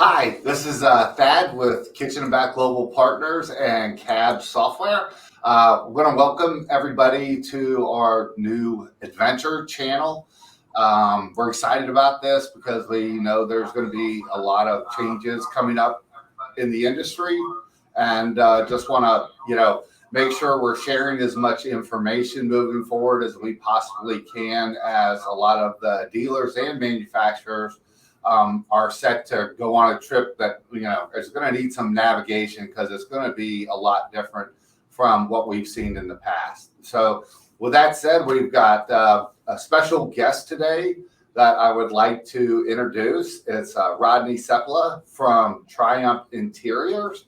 Hi, this is Thad with Kitchen and Back Global Partners and CAB Software. We're going to welcome everybody to our new adventure channel. We're excited about this because we know there's going to be a lot of changes coming up in the industry, and just want to, make sure we're sharing as much information moving forward as we possibly can, as a lot of the dealers and manufacturers are set to go on a trip that is going to need some navigation, because it's going to be a lot different from what we've seen in the past. So with that said, we've got a special guest today that I would like to introduce. It's Rodney Seppala from Triumph Interiors.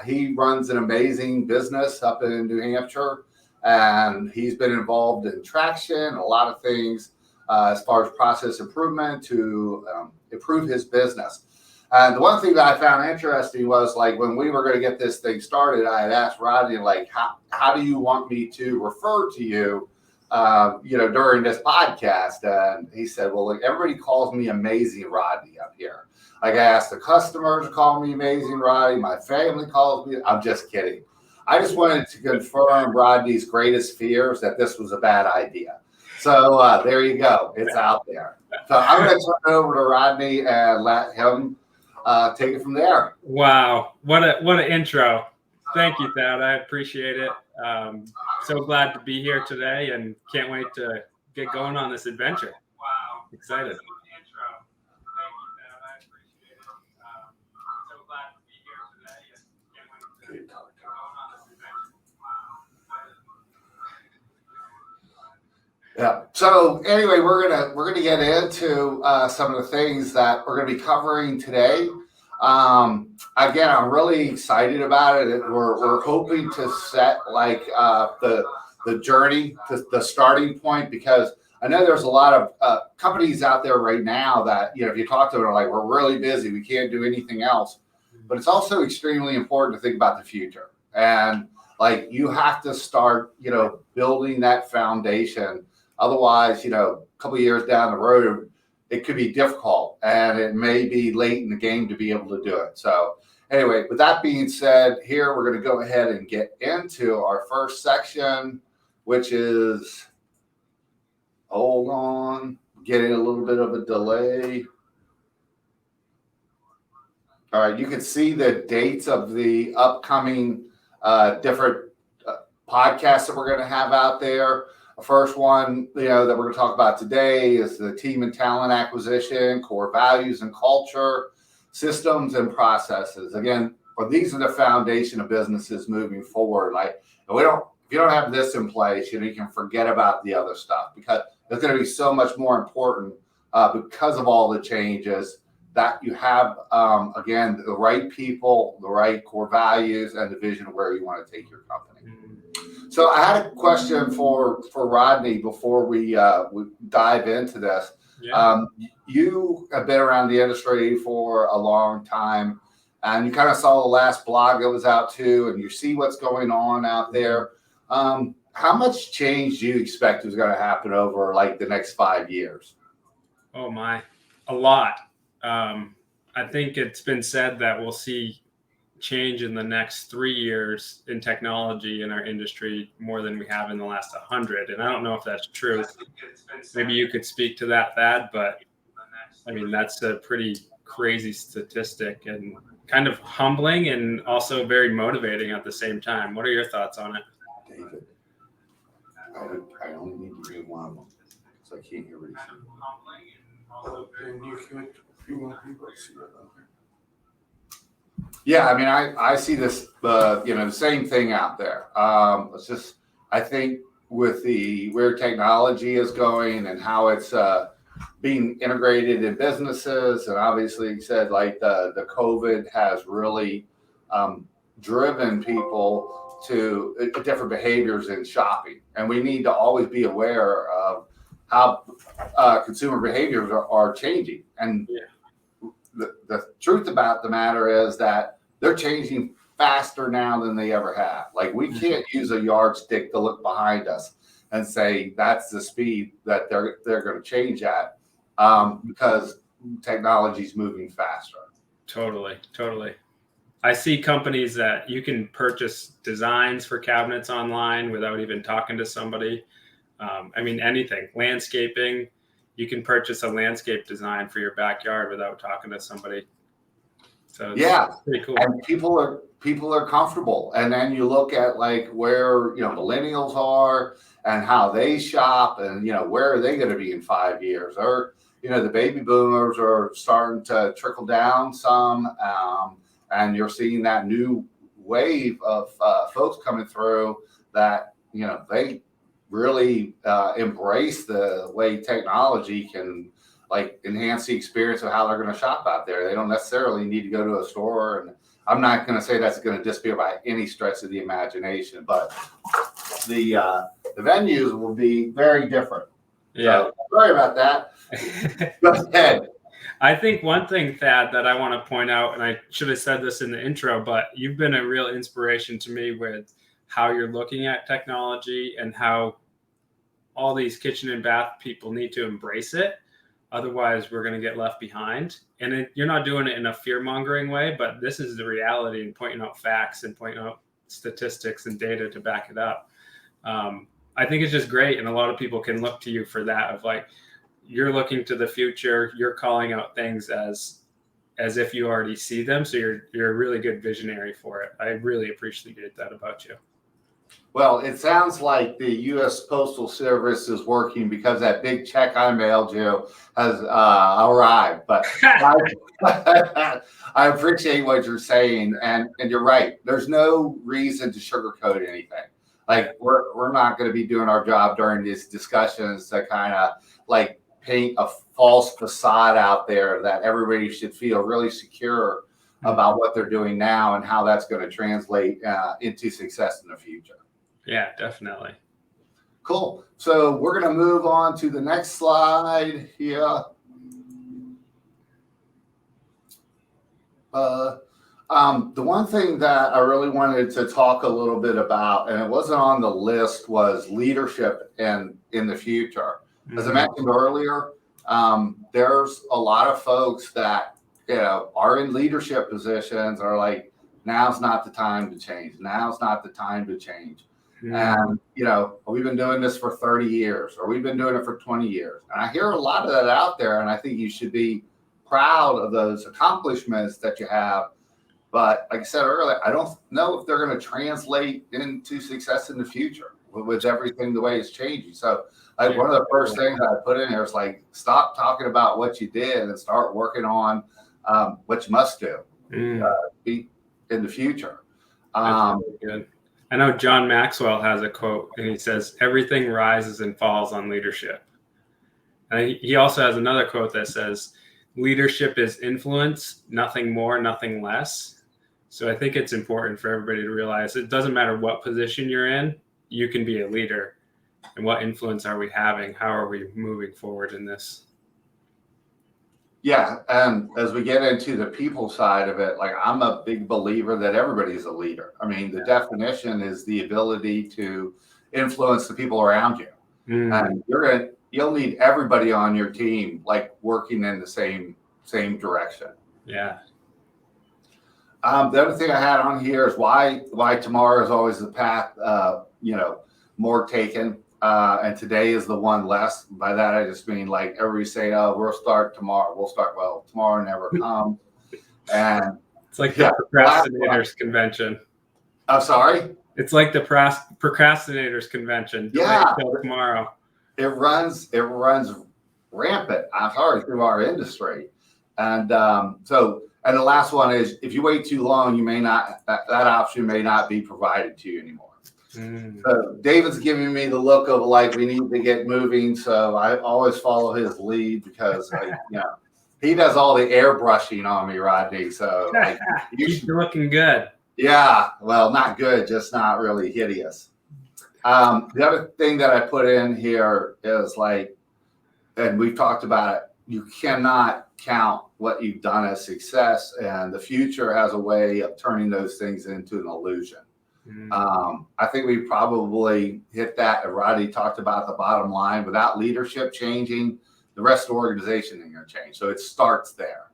He runs an amazing business up in New Hampshire, and he's been involved in traction, a lot of things as far as process improvement to improve his business. And the one thing that I found interesting was, like, when we were going to get this thing started, I had asked Rodney, like, how do you want me to refer to you, during this podcast? And he said, well, like, everybody calls me Amazing Rodney up here. Like, I asked the customers to call me Amazing Rodney. My family calls me. I'm just kidding. I just wanted to confirm Rodney's greatest fears that this was a bad idea. So there you go. It's out there. So I'm going to turn it over to Rodney and let him take it from there. Wow. What an intro. Thank you, Thad. I appreciate it. So glad to be here today and can't wait to get going on this adventure. Wow. Excited. Yeah. So anyway, we're gonna get into some of the things that we're gonna be covering today. Again, I'm really excited about it. We're hoping to set like the journey, the starting point, because I know there's a lot of companies out there right now that, if you talk to them, are like, we're really busy, we can't do anything else. But it's also extremely important to think about the future, and like, you have to start, building that foundation. Otherwise, a couple of years down the road, it could be difficult, and it may be late in the game to be able to do it. So anyway, with that being said, here we're going to go ahead and get into our first section, which is, hold on, getting a little bit of a delay. All right, you can see the dates of the upcoming different podcasts that we're going to have out there. The first one, that we're going to talk about today is the team and talent acquisition, core values and culture, systems and processes. Again, these are the foundation of businesses moving forward. Like, if you don't have this in place, you can forget about the other stuff, because it's going to be so much more important because of all the changes, that you have, again, the right people, the right core values, and the vision of where you want to take your company. So I had a question for Rodney before we dive into this. Yeah. You have been around the industry for a long time, and you kind of saw the last blog that was out too, and you see what's going on out there. How much change do you expect is going to happen over like the next 5 years? Oh my, a lot. I think it's been said that we'll see change in the next 3 years in technology in our industry more than we have in the last 100. And I don't know if that's true. Maybe you could speak to that, Thad, but I mean, that's a pretty crazy statistic and kind of humbling and also very motivating at the same time. What are your thoughts on it? David, I only need to read one of them, so I can't hear what he's saying. Yeah, I mean, I see this, the same thing out there. It's just, I think with where technology is going and how it's being integrated in businesses, and obviously you said like the COVID has really driven people to different behaviors in shopping, and we need to always be aware of how consumer behaviors are changing. And the truth about the matter is that they're changing faster now than they ever have. Like, we can't use a yardstick to look behind us and say that's the speed that they're going to change at, because technology is moving faster. Totally, totally. I see companies that you can purchase designs for cabinets online without even talking to somebody. I mean, anything, landscaping, you can purchase a landscape design for your backyard without talking to somebody. So it's pretty cool. And people are comfortable. And then you look at like where, millennials are and how they shop and, where are they going to be in 5 years? Or, the baby boomers are starting to trickle down some. And you're seeing that new wave of folks coming through that, they really embrace the way technology can like enhance the experience of how they're going to shop out there. They don't necessarily need to go to a store. And I'm not going to say that's going to disappear by any stretch of the imagination, but the venues will be very different. Yeah. So, sorry about that. Go ahead. I think one thing, Thad, that I want to point out, and I should have said this in the intro, but you've been a real inspiration to me with how you're looking at technology and how all these kitchen and bath people need to embrace it. Otherwise, we're going to get left behind. And you're not doing it in a fear-mongering way, but this is the reality, and pointing out facts and pointing out statistics and data to back it up. I think it's just great. And a lot of people can look to you for that, of like, you're looking to the future, you're calling out things as if you already see them. So you're a really good visionary for it. I really appreciate that about you. Well, it sounds like the U.S. Postal Service is working because that big check I mailed you has arrived. But I appreciate what you're saying, and you're right. There's no reason to sugarcoat anything. Like we're not going to be doing our job during these discussions to kind of like paint a false facade out there that everybody should feel really secure about what they're doing now and how that's going to translate into success in the future. Yeah, definitely. Cool. So we're going to move on to the next slide here. The one thing that I really wanted to talk a little bit about, and it wasn't on the list, was leadership in the future. As I mentioned earlier, there's a lot of folks that are in leadership positions are like, now's not the time to change. Now's not the time to change. And, we've been doing this for 30 years, or we've been doing it for 20 years. And I hear a lot of that out there, and I think you should be proud of those accomplishments that you have. But like I said earlier, I don't know if they're going to translate into success in the future with everything the way it's changing. So like one of the first things I put in here is like, stop talking about what you did and start working on what you must do be in the future. That's really good. I know John Maxwell has a quote, and he says, everything rises and falls on leadership. And he also has another quote that says, leadership is influence, nothing more, nothing less. So I think it's important for everybody to realize it doesn't matter what position you're in, you can be a leader. And what influence are we having? How are we moving forward in this? Yeah, and as we get into the people side of it, like I'm a big believer that everybody's a leader. I mean, the definition is the ability to influence the people around you. And you'll need everybody on your team like working in the same direction. Yeah. The other thing I had on here is why tomorrow is always the path more taken. And today is the one less. By that, I just mean like everybody saying, oh, we'll start tomorrow. Well, tomorrow never comes. And it's like the procrastinators convention. I'm sorry? It's like the procrastinators convention. Until tomorrow. It runs rampant, I'm sorry, through our industry. And and the last one is if you wait too long, that option may not be provided to you anymore. So David's giving me the look of like we need to get moving, so I always follow his lead because he does all the airbrushing on me, Rodney. So you're looking good. Yeah, well, not good, just not really hideous. The other thing that I put in here is like, and we've talked about it, you cannot count what you've done as success, and the future has a way of turning those things into an illusion. I think we probably hit that. Rodney talked about the bottom line. Without leadership changing, the rest of the organization isn't going to change. So it starts there.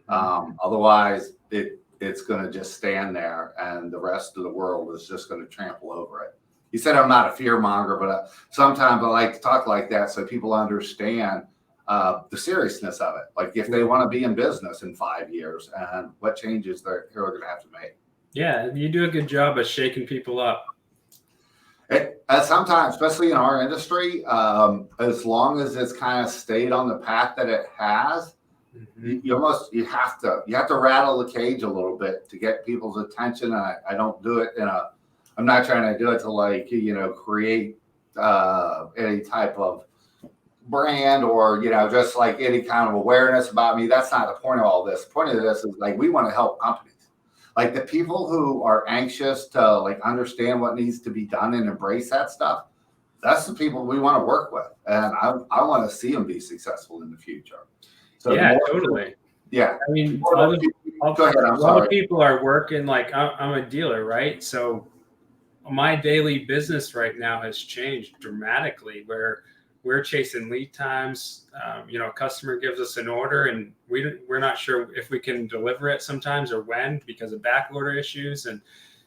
Otherwise, it's going to just stand there, and the rest of the world is just going to trample over it. You said I'm not a fear monger, but sometimes I like to talk like that so people understand the seriousness of it. Like if they want to be in business in 5 years and what changes they're going to have to make. Yeah, you do a good job of shaking people up. Sometimes, especially in our industry, as long as it's kind of stayed on the path that it has, you have to rattle the cage a little bit to get people's attention. And I don't do it I'm not trying to do it to create any type of brand or just like any kind of awareness about me. That's not the point of all this. The point of this is like we want to help companies. Like the people who are anxious to like understand what needs to be done and embrace that stuff, that's the people we want to work with. And I want to see them be successful in the future. So yeah, totally. Yeah. I mean, a lot of people are working like I'm a dealer, right? So my daily business right now has changed dramatically where we're chasing lead times. A customer gives us an order and we're not sure if we can deliver it sometimes or when because of back order issues. And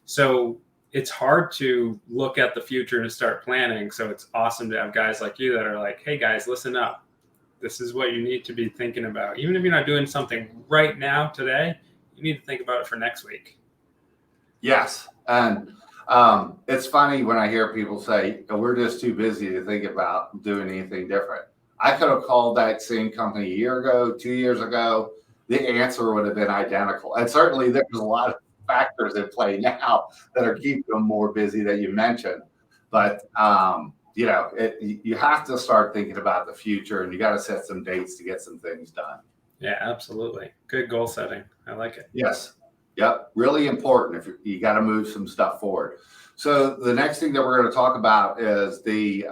so it's hard to look at the future and start planning. So it's awesome to have guys like you that are like, hey guys, listen up. This is what you need to be thinking about. Even if you're not doing something right now today, you need to think about it for next week. Yes. And it's funny when I hear people say, we're just too busy to think about doing anything different. I could have called that same company a year ago, 2 years ago. The answer would have been identical. And certainly there's a lot of factors at play now that are keeping them more busy that you mentioned. But, you have to start thinking about the future and you got to set some dates to get some things done. Yeah, absolutely. Good goal setting. I like it. Yes. Yep. Really important if you got to move some stuff forward. So the next thing that we're going to talk about is the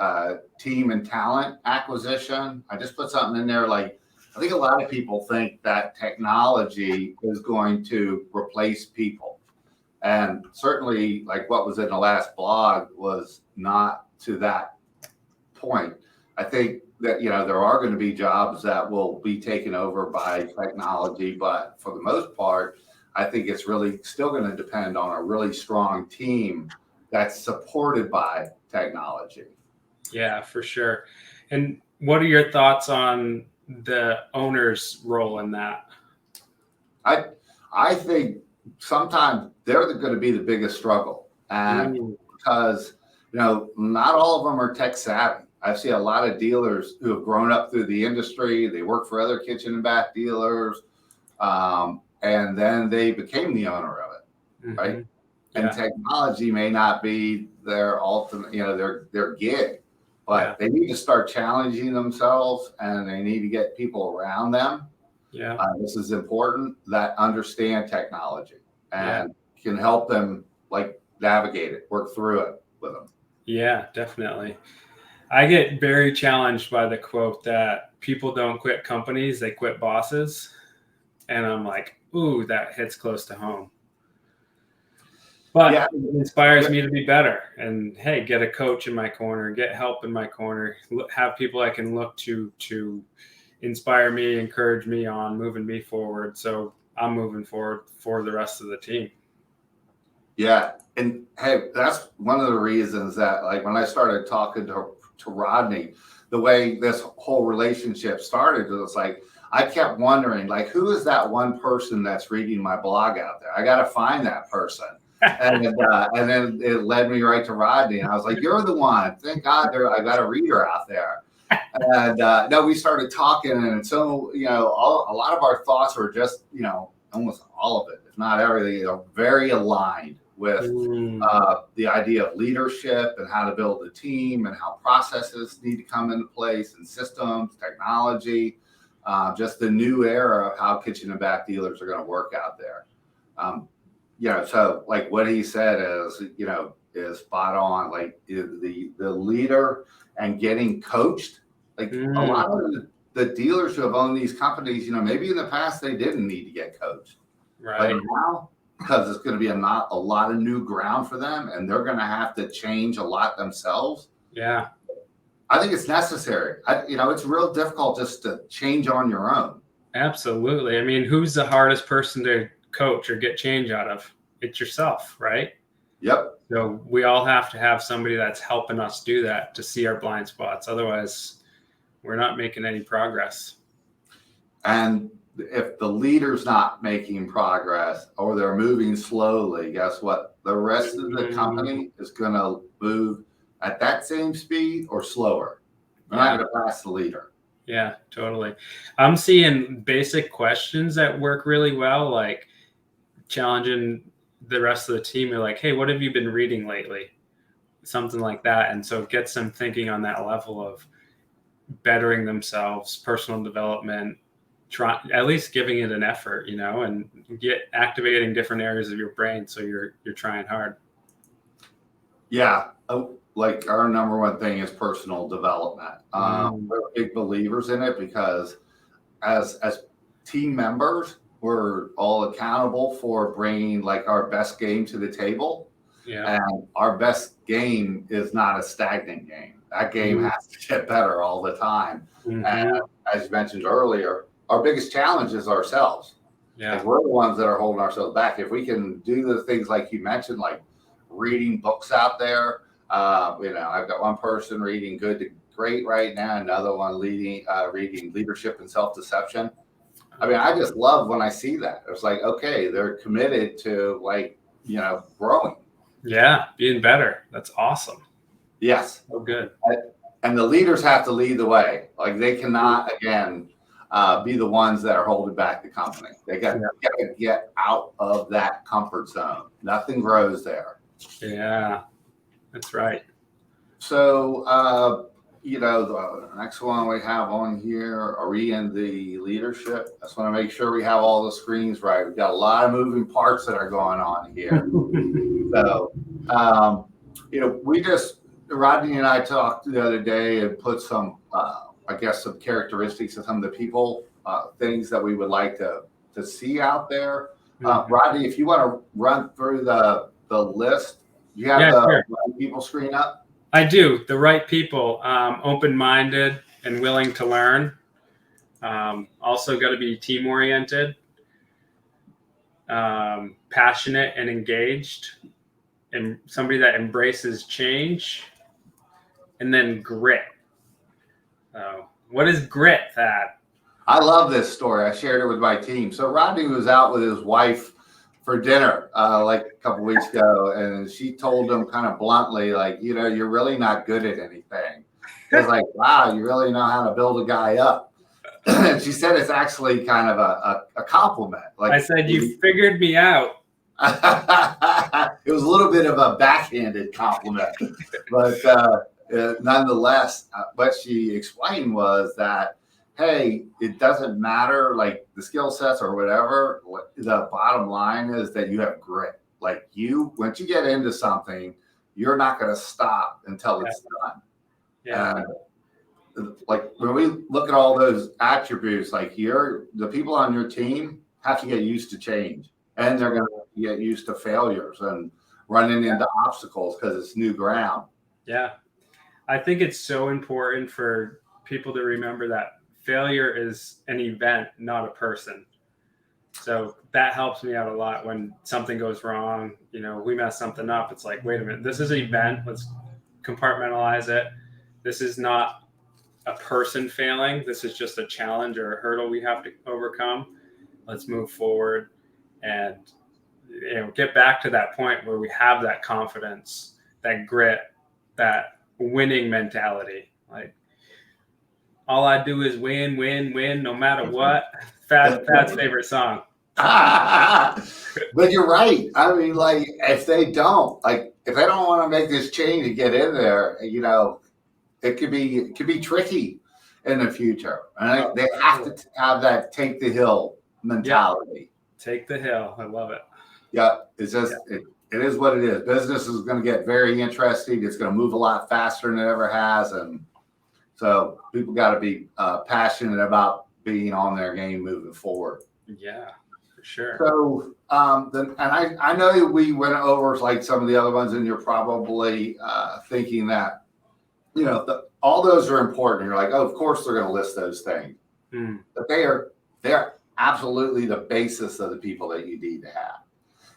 team and talent acquisition. I just put something in there. Like, I think a lot of people think that technology is going to replace people. And certainly like what was in the last blog was not to that point. I think that, there are going to be jobs that will be taken over by technology, but for the most part, I think it's really still going to depend on a really strong team that's supported by technology. Yeah, for sure. And what are your thoughts on the owner's role in that? I think sometimes they're going to be the biggest struggle. And because, not all of them are tech savvy. I see a lot of dealers who have grown up through the industry. They work for other kitchen and bath dealers. And then they became the owner of it, right? And technology may not be their ultimate, their gig, but they need to start challenging themselves and they need to get people around them. Yeah, this is important that understand technology and can help them like navigate it, work through it with them. Yeah, definitely. I get very challenged by the quote that people don't quit companies, they quit bosses. And I'm like, ooh, that hits close to home. But it inspires me to be better. And hey, get a coach in my corner, get help in my corner, have people I can look to inspire me, encourage me on moving me forward. So I'm moving forward for the rest of the team. Yeah. And hey, that's one of the reasons that like when I started talking to Rodney, the way this whole relationship started, it was like, I kept wondering, like, who is that one person that's reading my blog out there? I got to find that person. And then it led me right to Rodney. And I was like, you're the one. Thank God I got a reader out there. And no, we started talking. And so, a lot of our thoughts were just, almost all of it, if not everything, very aligned with the idea of leadership and how to build a team and how processes need to come into place and systems, technology. Just the new era of how kitchen and bath dealers are going to work out there. So like what he said is spot on. Like the leader and getting coached. Like a lot of the dealers who have owned these companies, maybe in the past they didn't need to get coached. Right. But now, because it's going to be a lot of new ground for them and they're going to have to change a lot themselves. Yeah. I think it's necessary. It's real difficult just to change on your own. Absolutely. I mean, who's the hardest person to coach or get change out of? It's yourself, right? Yep. So we all have to have somebody that's helping us do that to see our blind spots. Otherwise, we're not making any progress. And if the leader's not making progress or they're moving slowly, guess what? The rest of the company is going to move at that same speed or slower. They're not going to pass the leader. Yeah, totally. I'm seeing basic questions that work really well, like challenging the rest of the team. They're like, hey, what have you been reading lately? Something like that. And so it gets them thinking on that level of bettering themselves, personal development, at least giving it an effort, and get activating different areas of your brain. So you're trying hard. Yeah. Like our number one thing is personal development. We're big believers in it because as team members, we're all accountable for bringing like our best game to the table. Yeah. And our best game is not a stagnant game. That game has to get better all the time. And as you mentioned earlier, our biggest challenge is ourselves. Yeah. Like we're the ones that are holding ourselves back. If we can do the things like you mentioned, like reading books out there, I've got one person reading Good to Great right now, another one reading Leadership and Self-Deception. I mean, I just love when I see that. It's like, okay, they're committed to growing. Yeah, being better. That's awesome. Yes. Oh, good. And the leaders have to lead the way. Like they cannot, again, be the ones that are holding back the company. They got to get out of that comfort zone. Nothing grows there. Yeah, that's right. So, the next one we have on here, are we in the leadership? I just want to make sure we have all the screens right. We've got a lot of moving parts that are going on here. So, Rodney and I talked the other day and put some, some characteristics of some of the people, things that we would like to see out there. Rodney, if you want to run through the list, you have sure. right people screen up? I do. The right people, open-minded and willing to learn. Also got to be team-oriented, passionate and engaged, and somebody that embraces change, and then grit. What is grit, Thad? I love this story. I shared it with my team. So Rodney was out with his wife for dinner like a couple weeks ago, and she told him kind of bluntly, like, you're really not good at anything. He was like, wow, you really know how to build a guy up. And she said it's actually kind of a compliment. Like I said, you figured me out. It was a little bit of a backhanded compliment, but nonetheless, what she explained was that, hey, it doesn't matter like the skill sets or whatever. The bottom line is that you have grit. Like once you get into something, you're not going to stop until it's done. Yeah. Like when we look at all those attributes, like the people on your team have to get used to change, and they're going to get used to failures and running into obstacles because it's new ground. Yeah. I think it's so important for people to remember that failure is an event, not a person. So that helps me out a lot when something goes wrong. We mess something up. It's like, wait a minute, this is an event. Let's compartmentalize it. This is not a person failing. This is just a challenge or a hurdle we have to overcome. Let's move forward and get back to that point where we have that confidence, that grit, that winning mentality. Like, all I do is win, win, win, no matter what. Thad's favorite song. But you're right. I mean, like, if they don't want to make this change and get in there, it could be tricky in the future. And they have to have that take the hill mentality. Yeah. Take the hill. I love it. Yeah, it's just it is what it is. Business is going to get very interesting. It's going to move a lot faster than it ever has, and so people got to be passionate about being on their game moving forward. Yeah, for sure. So I know we went over like some of the other ones, and you're probably thinking that all those are important. You're like, oh, of course they're going to list those things, but they are they're absolutely the basis of the people that you need to have.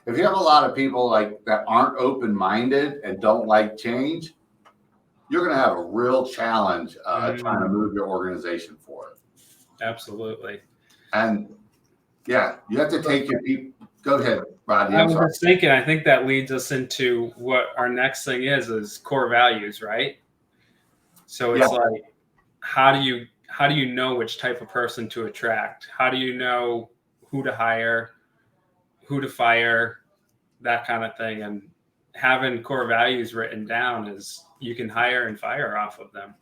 If you have a lot of people like that aren't open-minded and don't like change, you're going to have a real challenge trying to move your organization forward. Absolutely. And yeah, you have to take your people. Go ahead, Rodney. I was just thinking, I think that leads us into what our next thing is core values, right? So it's like, how do you know which type of person to attract? How do you know who to hire, who to fire, that kind of thing? And having core values written down is you can hire and fire off of them.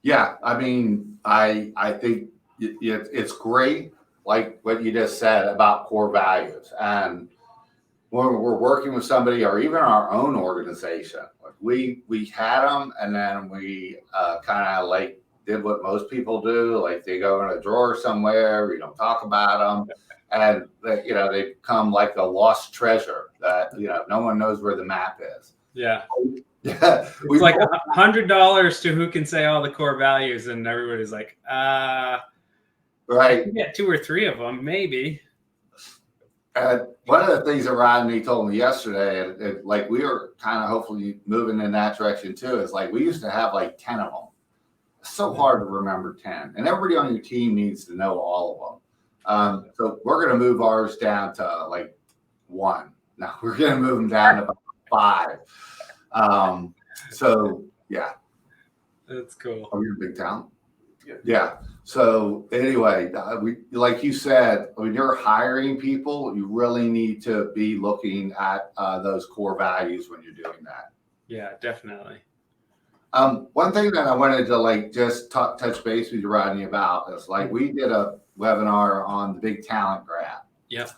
Yeah, I mean, I think it's great, like what you just said about core values. And when we're working with somebody or even our own organization, like we had them, and then we kind of like did what most people do, like they go in a drawer somewhere, we don't talk about them, and they become like a lost treasure that no one knows where the map is. Yeah. Yeah, it's like $100 to who can say all the core values, and everybody's like, right. You get 2 or 3 of them, maybe. One of the things that Rodney told me yesterday, and like we were kind of hopefully moving in that direction too, is like we used to have like 10 of them. It's so hard to remember 10, and everybody on your team needs to know all of them. So we're going to move ours down to like 1. Now we're going to move them down to 5. So yeah, that's cool. Oh, you're in big town. Yeah. So anyway, we, like you said, when you're hiring people, you really need to be looking at those core values when you're doing that. Yeah, definitely. One thing that I wanted to like just touch base with you, Rodney, about is like we did a webinar on the big talent grab. Yep.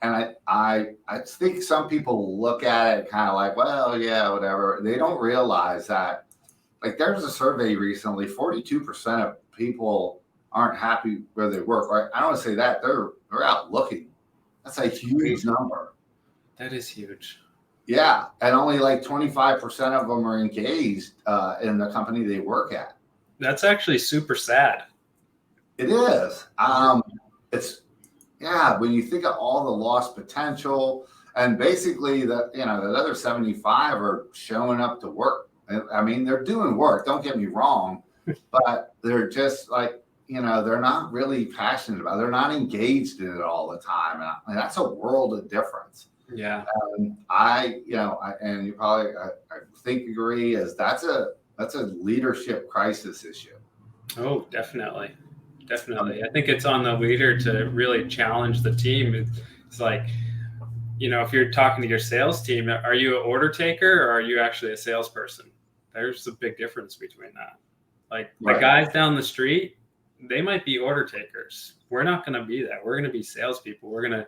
And I think some people look at it kind of like, well, yeah, whatever. They don't realize that, like, there's a survey recently, 42% of people aren't happy where they work. Right? I don't want to say that they're out looking. That's a huge number. That is huge. Yeah, and only like 25% of them are engaged in the company they work at. That's actually super sad. It is. It's. Yeah, when you think of all the lost potential, and basically the other 75 are showing up to work. I mean, they're doing work. Don't get me wrong, but they're just like they're not really passionate about it. They're not engaged in it all the time, and that's a world of difference. Yeah, and you probably I think agree is that's a leadership crisis issue. Oh, definitely. Definitely. I think it's on the leader to really challenge the team. It's like, if you're talking to your sales team, are you an order taker or are you actually a salesperson? There's a big difference between that. Like the guys down the street, they might be order takers. We're not going to be that. We're going to be salespeople. We're going to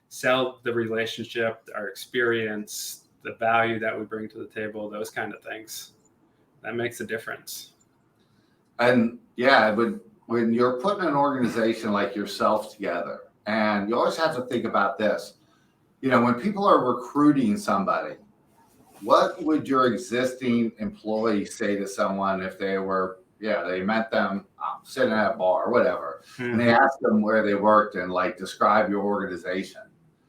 sell the relationship, our experience, the value that we bring to the table, those kind of things. That makes a difference. And yeah, when you're putting an organization like yourself together, and you always have to think about this, when people are recruiting somebody, what would your existing employees say to someone if they were, they met them sitting at a bar or whatever, and they asked them where they worked and like describe your organization?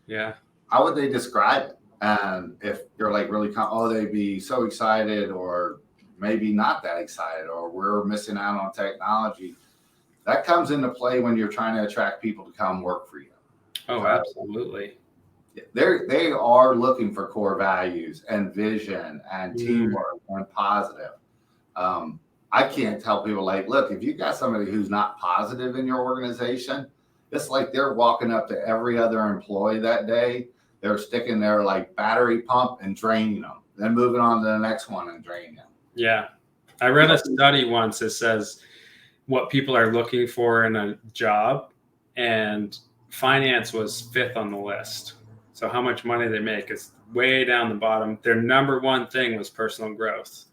Yeah. How would they describe it? And if you're like really, they'd be so excited, or maybe not that excited, or we're missing out on technology. That comes into play when you're trying to attract people to come work for you. Oh, absolutely. They are looking for core values and vision and teamwork and positive. I can't tell people like, look, if you got somebody who's not positive in your organization, it's like they're walking up to every other employee that day. They're sticking their like battery pump and draining them, then moving on to the next one and draining them. Yeah. I read a study once that says what people are looking for in a job, and finance was 5th on the list. So how much money they make is way down the bottom. Their number one thing was personal growth.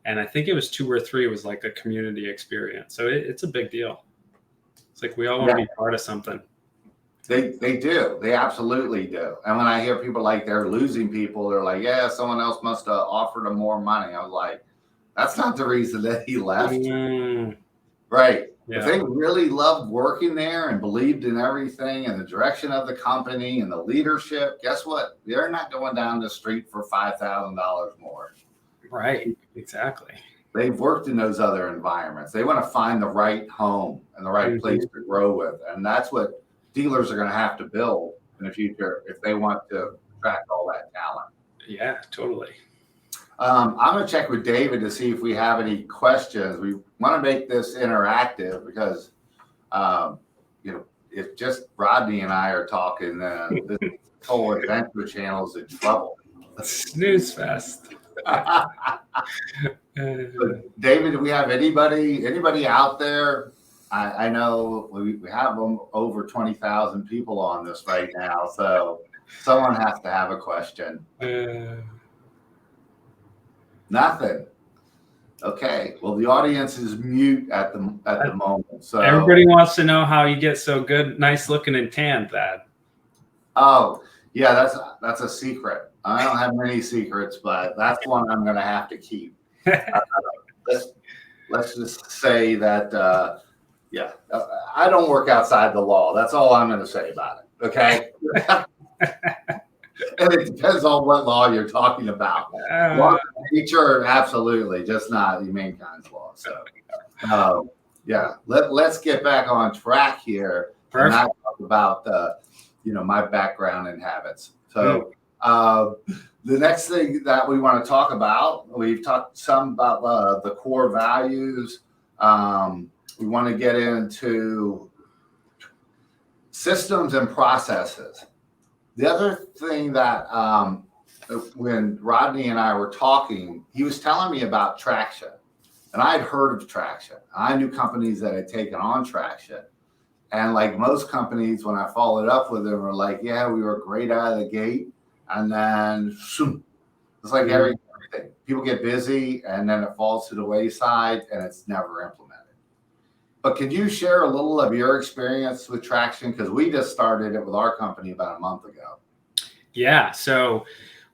And I think it was 2 or 3 was like a community experience. So it's a big deal. It's like we all want to be part of something. They do. They absolutely do. And when I hear people like they're losing people, they're like, yeah, someone else must have offered them more money. I was like, that's not the reason that he left. Right. If they really loved working there and believed in everything and the direction of the company and the leadership, guess what? They're not going down the street for $5,000 more. Right. Exactly. They've worked in those other environments. They want to find the right home and the right place to grow with. And that's what dealers are going to have to build in the future if they want to attract all that talent. Yeah, totally. I'm going to check with David to see if we have any questions. We want to make this interactive because, if just Rodney and I are talking, then this whole adventure channel is in trouble. Snooze fest. David, do we have anybody out there? I know we have over 20,000 people on this right now, so someone has to have a question. Nothing. Okay. Well, the audience is mute at the moment. So everybody wants to know how you get so good, nice looking and tan, Thad. Oh, yeah, that's a secret. I don't have many secrets, but that's one I'm going to have to keep. Let's just say that, I don't work outside the law. That's all I'm going to say about it. Okay. And it depends on what law you're talking about. Law of nature, absolutely, just not humankind's law. So, let's get back on track here. Perfect. And not talk about my background and habits. So, the next thing that we want to talk about, we've talked some about the core values. We want to get into systems and processes. The other thing that when Rodney and I were talking, he was telling me about traction. And I had heard of traction. I knew companies that had taken on traction. And like most companies, when I followed up with them, were like, yeah, we were great out of the gate. And then it's like everything. People get busy and then it falls to the wayside and it's never implemented. But could you share a little of your experience with traction? Because we just started it with our company about a month ago. Yeah. So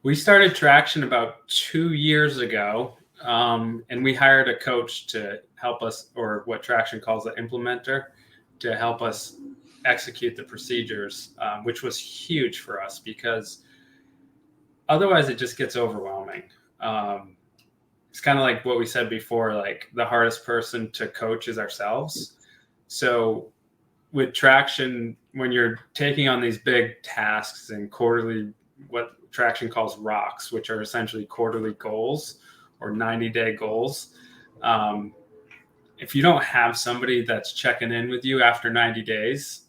we started traction about 2 years ago. And we hired a coach to help us, or what traction calls an implementer, to help us execute the procedures, which was huge for us because otherwise it just gets overwhelming. It's kind of like what we said before, like the hardest person to coach is ourselves. So with traction, when you're taking on these big tasks and quarterly, what traction calls rocks, which are essentially quarterly goals or 90-day goals. If you don't have somebody that's checking in with you after 90 days,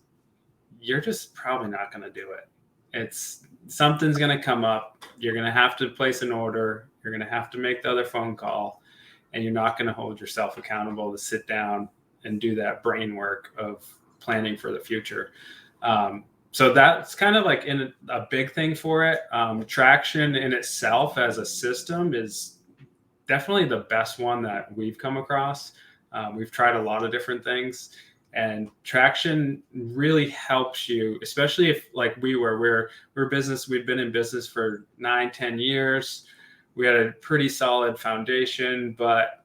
you're just probably not going to do it. Something's going to come up. You're going to have to place an order. You're going to have to make the other phone call, and you're not going to hold yourself accountable to sit down and do that brain work of planning for the future. So that's kind of like a big thing for it. Traction in itself as a system is definitely the best one that we've come across. We've tried a lot of different things, and traction really helps you, especially if like we're business. We've been in business for 9-10 years. We had a pretty solid foundation, but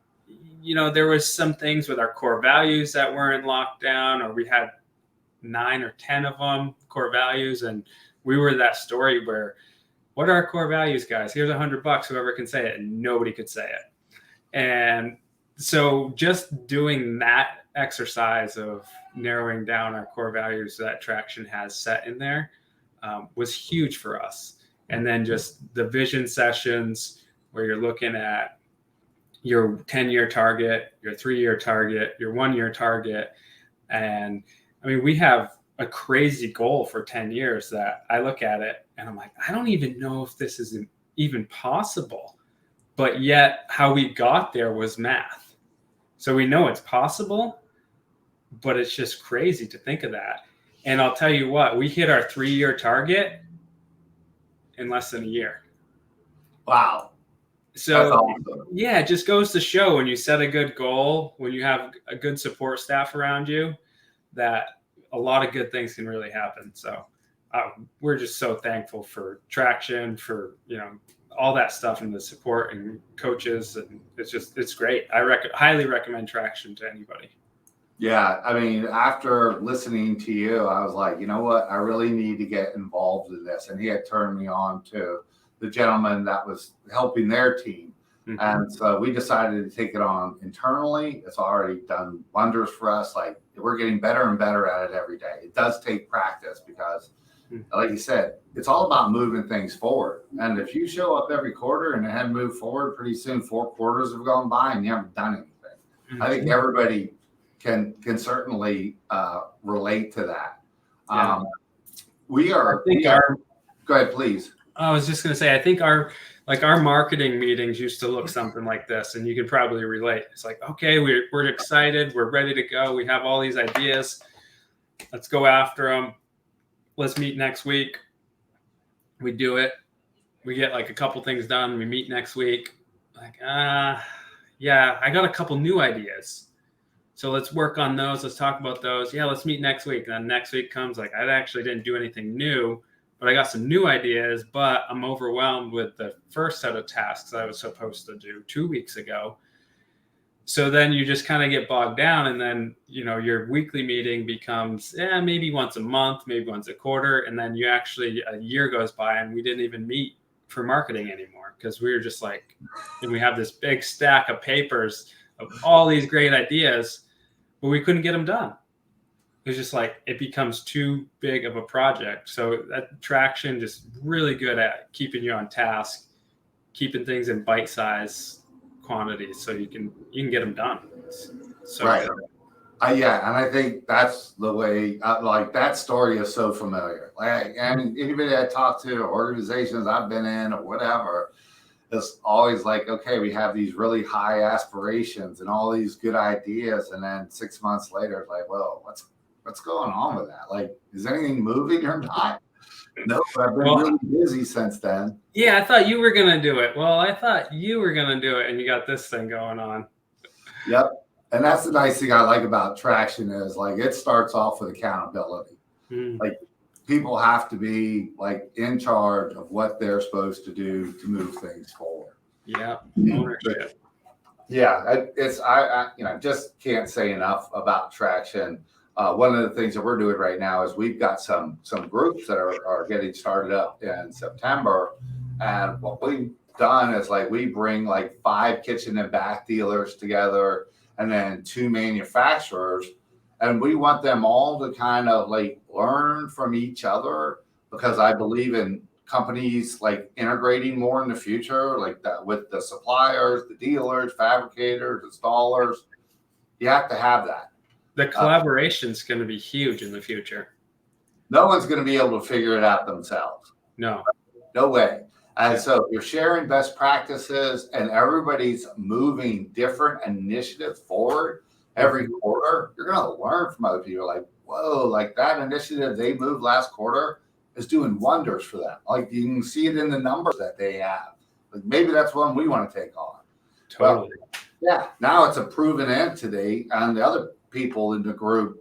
there was some things with our core values that weren't locked down, or we had 9 or 10 of them core values. And we were that story where, what are our core values, guys? Here's $100, whoever can say it. And nobody could say it. And so just doing that exercise of narrowing down our core values that traction has set in there was huge for us. And then just the vision sessions where you're looking at your 10-year target, your 3-year target, your 1-year target. And I mean, we have a crazy goal for 10 years that I look at it and I'm like, I don't even know if this is even possible. But yet how we got there was math. So we know it's possible, but it's just crazy to think of that. And I'll tell you what, we hit our 3-year target in less than a year. Wow. So awesome. Yeah, it just goes to show when you set a good goal, when you have a good support staff around you, that a lot of good things can really happen. So we're just so thankful for traction, for, all that stuff, and the support and coaches. And it's great. I highly recommend traction to anybody. Yeah, I mean, after listening to you, I was like, you know what? I really need to get involved in this. And he had turned me on to the gentleman that was helping their team. Mhm. And so we decided to take it on internally. It's already done wonders for us. Like we're getting better and better at it every day. It does take practice because, like you said, it's all about moving things forward. And if you show up every quarter and it hadn't moved forward, pretty soon 4 quarters have gone by and you haven't done anything. I think Mhm. everybody can certainly relate to that. Yeah. We I are think we are. Go ahead, please. I was just gonna say, I think our marketing meetings used to look something like this, and you could probably relate. It's like, okay, we're excited, we're ready to go, we have all these ideas, let's go after them. Let's meet next week. We do it. We get like a couple things done. We meet next week. Like, yeah, I got a couple new ideas. So let's work on those. Let's talk about those. Yeah, let's meet next week. And then next week comes like I actually didn't do anything new, but I got some new ideas, but I'm overwhelmed with the first set of tasks I was supposed to do 2 weeks ago. So then you just kind of get bogged down, and then your weekly meeting becomes maybe once a month, maybe once a quarter, and then you actually a year goes by and we didn't even meet for marketing anymore because we were just like, and we have this big stack of papers of all these great ideas, but we couldn't get them done. It was just like it becomes too big of a project. So that traction just really good at keeping you on task, keeping things in bite size quantities so you can get them done. It's so Right. good. Yeah, and I think that's the way. Like that story is so familiar. Like, and anybody I talk to, or organizations I've been in, or whatever, it's always like, okay, we have these really high aspirations and all these good ideas, and then 6 months later, it's like, well, what's going on with that? Like, is anything moving or not? No, but I've been Well, really busy since then. yeah, I thought you were gonna do it. Well, I thought you were gonna do it, and you got this thing going on. Yep. And that's the nice thing I like about traction is like it starts off with accountability. Mm, Like people have to be like in charge of what they're supposed to do to move things forward. yeah, But ownership. yeah, I just can't say enough about traction. One of the things that we're doing right now is we've got some groups that are getting started up in September, and what we've done is like we bring like 5 kitchen and bath dealers together, and then 2 manufacturers, and we want them all to kind of like learn from each other because I believe in companies like integrating more in the future, like that with the suppliers, the dealers, fabricators, installers. You have to have that. The Uh, collaboration's going to be huge in the future. no one's going to be able to figure it out themselves. No. No way. And Yeah. so you're sharing best practices and everybody's moving different initiatives forward every Mhm. quarter. You're going to learn from other people like, whoa, like that initiative they moved last quarter is doing wonders for them. Like you can see it in the numbers that they have. Like maybe that's one we want to take on. Well, Totally. yeah, now it's a proven entity, and the other people in the group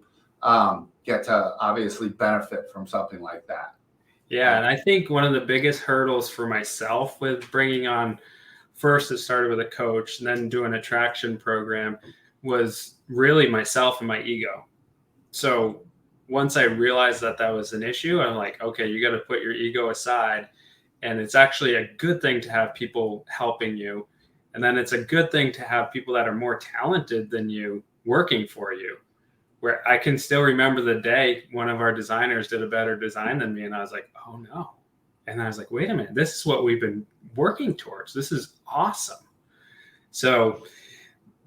get to obviously benefit from something like that. Yeah, and I think one of the biggest hurdles for myself with bringing on first it started with a coach and then doing a traction program was really myself and my ego. So once I realized that that was an issue, I'm like, okay, you got to put your ego aside. And it's actually a good thing to have people helping you. And then it's a good thing to have people that are more talented than you working for you. Where I can still remember the day one of our designers did a better design than me. And I was like, oh no. And I was like, wait a minute, this is what we've been working towards. This is awesome. So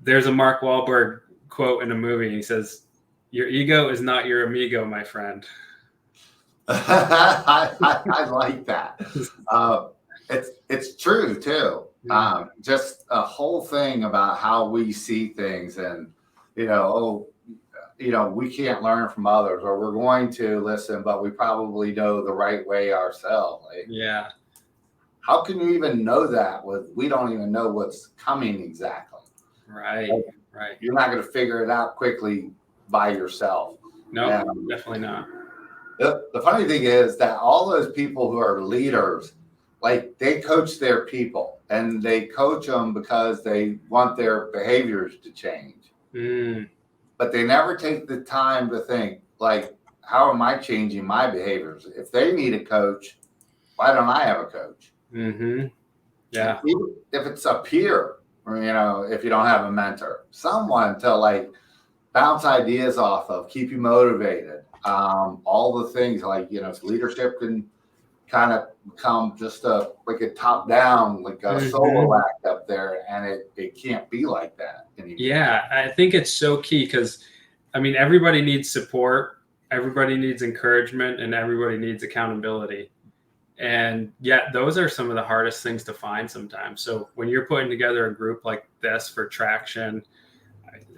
there's a Mark Wahlberg quote in a movie. He says, your ego is not your amigo, my friend. I like that. It's true too. Just a whole thing about how we see things, and we can't learn from others, or we're going to listen, but we probably know the right way ourselves. Like, Yeah. how can you even know that? We don't even know what's coming exactly. Right. Like, Right. you're not going to figure it out quickly by yourself. No, definitely not. The funny thing is that all those people who are leaders, like they coach their people and they coach them because they want their behaviors to change. Mm. but they never take the time to think, like, how am I changing my behaviors? If they need a coach, why don't I have a coach? Mm-hmm. Yeah. Even if it's a peer, or, if you don't have a mentor, someone to like bounce ideas off of, keep you motivated. All the things like, leadership can kind of become just like a top down, like a solo act up there. And it can't be like that anymore. Yeah. I think it's so key because, I mean, everybody needs support, everybody needs encouragement, and everybody needs accountability. And yet those are some of the hardest things to find sometimes. So when you're putting together a group like this for traction,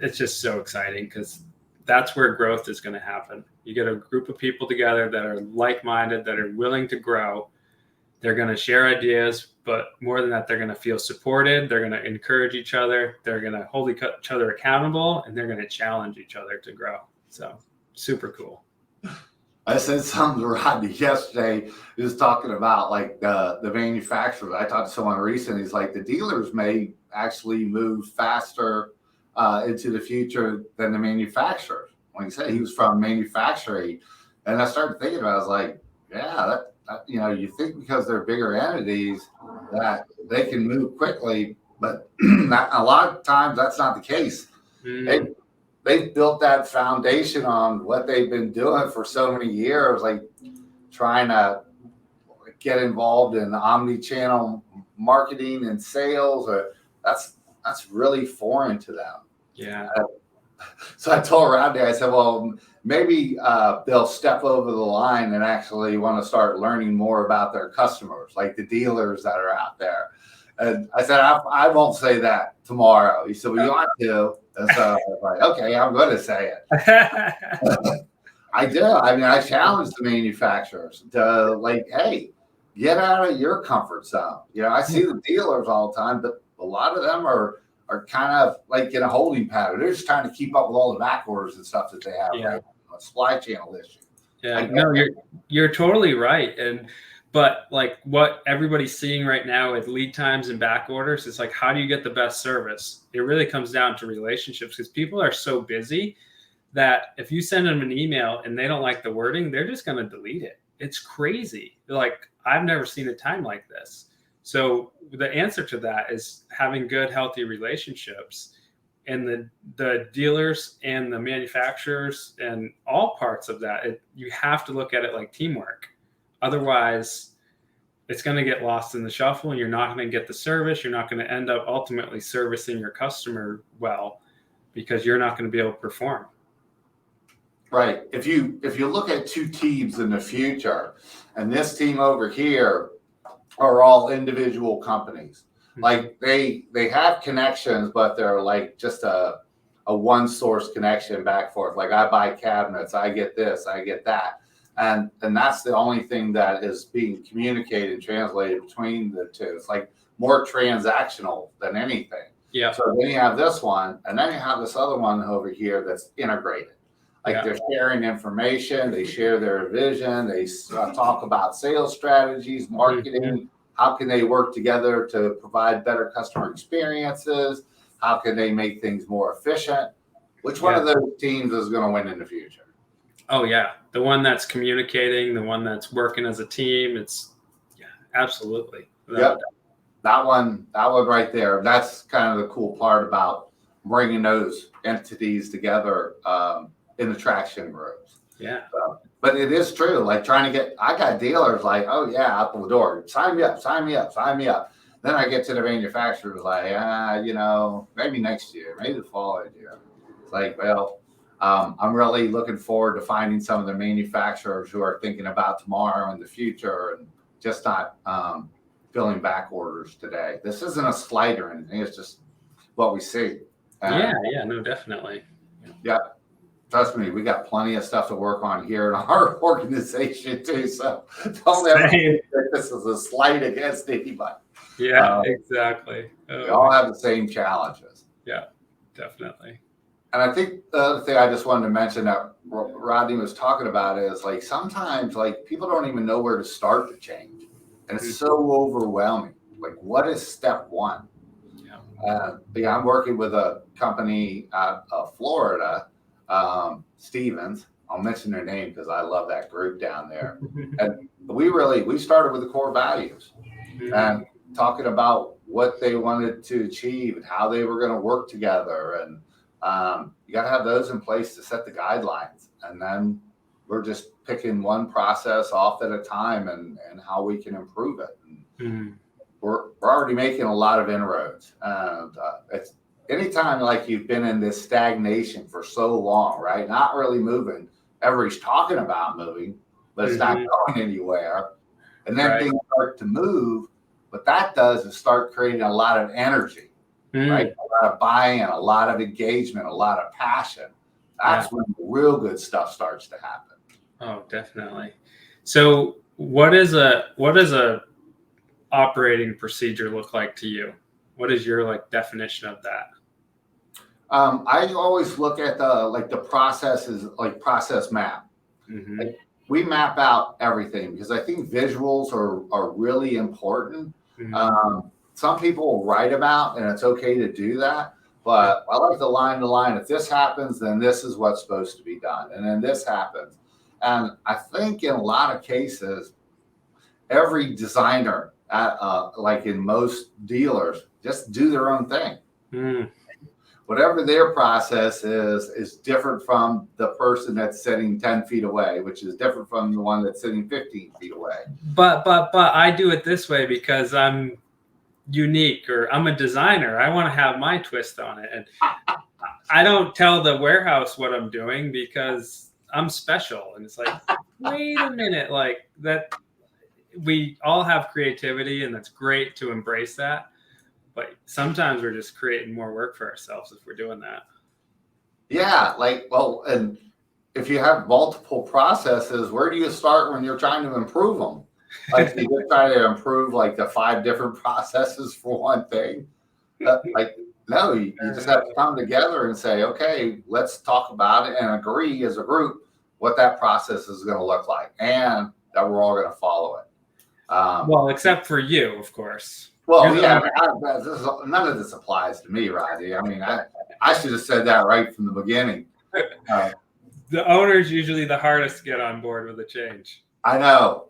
it's just so exciting because that's where growth is going to happen. You get a group of people together that are like-minded, that are willing to grow. They're going to share ideas, but more than that, they're going to feel supported. They're going to encourage each other. They're going to hold each other accountable, and they're going to challenge each other to grow. So super cool. I said something to Rodney yesterday. He was talking about like the manufacturers. I talked to someone recently. He's like, the dealers may actually move faster into the future than the manufacturers. When he said he was from manufacturing, and I started thinking about it, I was like, yeah, that you think because they're bigger entities that they can move quickly, but a lot of times that's not the case. They've built that foundation on what they've been doing for so many years, like trying to get involved in omni-channel marketing and sales. That's really foreign to them. Yeah. So I told Rodney, I said, well, maybe they'll step over the line and actually want to start learning more about their customers, like the dealers that are out there. And I said, I won't say that tomorrow. He said, well, you ought to. And so I was like, okay, I'm going to say it. I do. I mean, I challenge the manufacturers to like, hey, get out of your comfort zone. I see the dealers all the time, but a lot of them are kind of like in a holding pattern. They're just trying to keep up with all the back orders and stuff that they have. Yeah. Right? A supply channel issue. Yeah, no, you're totally right. But like what everybody's seeing right now with lead times and back orders, it's like, how do you get the best service? It really comes down to relationships because people are so busy that if you send them an email and they don't like the wording, they're just going to delete it. It's crazy. They're like, I've never seen a time like this. So the answer to that is having good, healthy relationships, and the dealers and the manufacturers and all parts of that. You have to look at it like teamwork. Otherwise, it's going to get lost in the shuffle and you're not going to get the service. You're not going to end up ultimately servicing your customer well because you're not going to be able to perform. Right. If you look at two teams in the future, and this team over here are all individual companies. Like they have connections, but they're like just a one source connection back and forth. Like I buy cabinets, I get this, I get that. And that's the only thing that is being communicated and translated between the two. It's like more transactional than anything. Yeah. So then you have this one, and then you have this other one over here that's integrated. Like they're sharing information, they share their vision, they talk about sales strategies, marketing. How can they work together to provide better customer experiences? How can they make things more efficient? Which one of those teams is going to win in the future? Oh, yeah. The one that's communicating, the one that's working as a team. Absolutely. Yep. That one right there. That's kind of the cool part about bringing those entities together in the traction groups. Yeah. But it is true. Like I got dealers like, oh yeah, out the door, sign me up. Then I get to the manufacturers like, maybe next year, maybe the following year. It's like, well, I'm really looking forward to finding some of the manufacturers who are thinking about tomorrow and the future and just not filling back orders today. This isn't a slight or anything. It's just what we see. No, definitely. Yeah. Trust me, we got plenty of stuff to work on here in our organization too. So don't ever think that this is a slight against anybody. Yeah, exactly. We all have the same challenges. Yeah, definitely. And I think the other thing I just wanted to mention that Rodney was talking about is like sometimes like people don't even know where to start the change. And it's so overwhelming. Like what is step one? I'm working with a company out of Florida. Stevens. I'll mention their name because I love that group down there. And we started with the core values and talking about what they wanted to achieve and how they were going to work together. And you got to have those in place to set the guidelines. And then we're just picking one process off at a time and how we can improve it. And we're already making a lot of inroads. And it's anytime like you've been in this stagnation for so long, right? Not really moving. Everybody's talking about moving, but it's not going anywhere. And then things start to move. What that does is start creating a lot of energy, right? A lot of buy-in, a lot of engagement, a lot of passion. That's when the real good stuff starts to happen. Oh, definitely. So what is a operating procedure look like to you? What is your definition of that? I always look at the processes, like process map. Like, we map out everything because I think visuals are really important. Some people will write about, and it's okay to do that. But I like the line to line. If this happens, then this is what's supposed to be done. And then this happens. And I think in a lot of cases, every designer, like in most dealers, just do their own thing. Whatever their process is different from the person that's sitting 10 feet away, which is different from the one that's sitting 15 feet away. But I do it this way because I'm unique, or I'm a designer. I want to have my twist on it. And I don't tell the warehouse what I'm doing because I'm special. And it's like, wait a minute, like that. We all have creativity, and that's great to embrace that. But sometimes we're just creating more work for ourselves if we're doing that. Yeah, and if you have multiple processes, where do you start when you're trying to improve them? Like you just try to improve like the 5 different processes for one thing. No, you just have to come together and say, okay, let's talk about it and agree as a group what that process is going to look like, and that we're all going to follow it. Well, except for you, of course. Well, yeah, none of this applies to me, Rodney. I mean, I should have said that right from the beginning. The owner's usually the hardest to get on board with a change. I know.